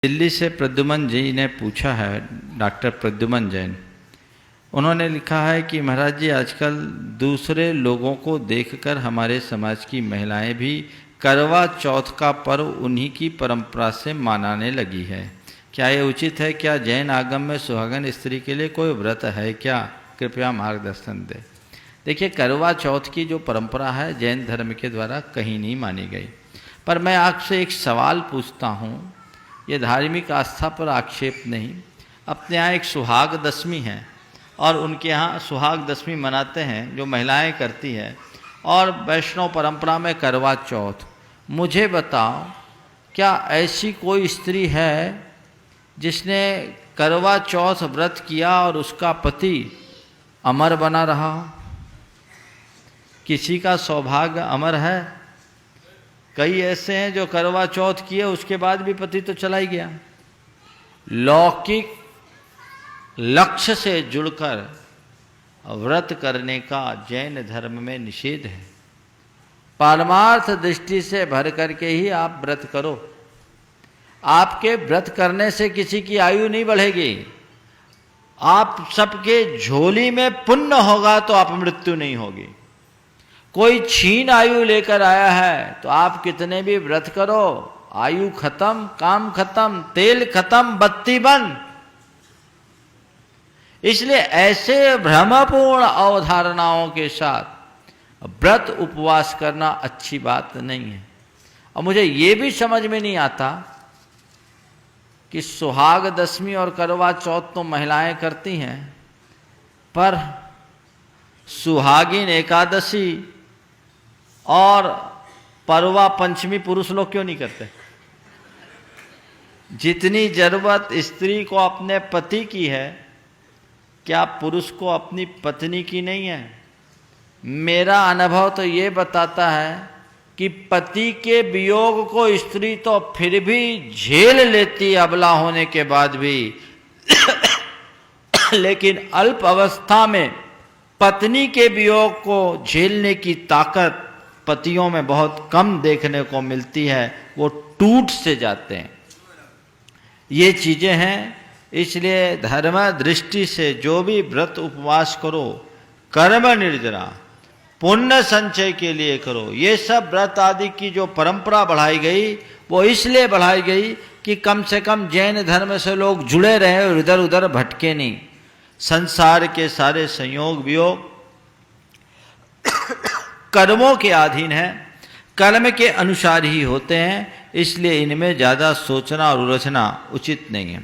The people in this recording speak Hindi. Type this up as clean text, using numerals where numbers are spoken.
दिल्ली से प्रद्युमन जी ने पूछा है, डॉक्टर प्रद्युमन जैन। उन्होंने लिखा है कि महाराज जी, आजकल दूसरे लोगों को देखकर हमारे समाज की महिलाएं भी करवा चौथ का पर्व उन्हीं की परंपरा से मनाने लगी है। क्या ये उचित है? क्या जैन आगम में सुहागन स्त्री के लिए कोई व्रत है क्या? कृपया मार्गदर्शन दें। देखिए, करवा चौथ की जो परंपरा है जैन धर्म के द्वारा कहीं नहीं मानी गई। पर मैं आपसे एक सवाल पूछता हूँ, ये धार्मिक आस्था पर आक्षेप नहीं। अपने यहाँ एक सुहाग दशमी है और उनके यहाँ सुहाग दशमी मनाते हैं जो महिलाएं करती है, और वैष्णव परंपरा में करवा चौथ। मुझे बताओ, क्या ऐसी कोई स्त्री है जिसने करवा चौथ व्रत किया और उसका पति अमर बना रहा? किसी का सौभाग्य अमर है? कई ऐसे हैं जो करवा चौथ किए उसके बाद भी पति तो चला ही गया। लौकिक लक्ष्य से जुड़कर व्रत करने का जैन धर्म में निषेध है। परमार्थ दृष्टि से भर करके ही आप व्रत करो। आपके व्रत करने से किसी की आयु नहीं बढ़ेगी। आप सबके झोली में पुण्य होगा तो आप मृत्यु नहीं होगी। कोई छीन आयु लेकर आया है तो आप कितने भी व्रत करो, आयु खत्म, काम खत्म, तेल खत्म, बत्ती बंद। इसलिए ऐसे भ्रमपूर्ण अवधारणाओं के साथ व्रत उपवास करना अच्छी बात नहीं है। और मुझे ये भी समझ में नहीं आता कि सुहाग दशमी और करवा चौथ तो महिलाएं करती हैं, पर सुहागिन एकादशी और परवा पंचमी पुरुष लोग क्यों नहीं करते? जितनी जरूरत स्त्री को अपने पति की है, क्या पुरुष को अपनी पत्नी की नहीं है? मेरा अनुभव तो ये बताता है कि पति के वियोग को स्त्री तो फिर भी झेल लेती अबला होने के बाद भी लेकिन अल्प अवस्था में पत्नी के वियोग को झेलने की ताकत पतियों में बहुत कम देखने को मिलती है। वो टूट से जाते हैं। ये चीजें हैं। इसलिए धर्म दृष्टि से जो भी व्रत उपवास करो, कर्म निर्जरा, पुण्य संचय के लिए करो। ये सब व्रत आदि की जो परंपरा बढ़ाई गई वो इसलिए बढ़ाई गई कि कम से कम जैन धर्म से लोग जुड़े रहे और इधर उधर भटके नहीं। संसार के सारे संयोग वियोग कर्मों के अधीन है, कर्म के अनुसार ही होते हैं। इसलिए इनमें ज़्यादा सोचना और उलझना उचित नहीं है।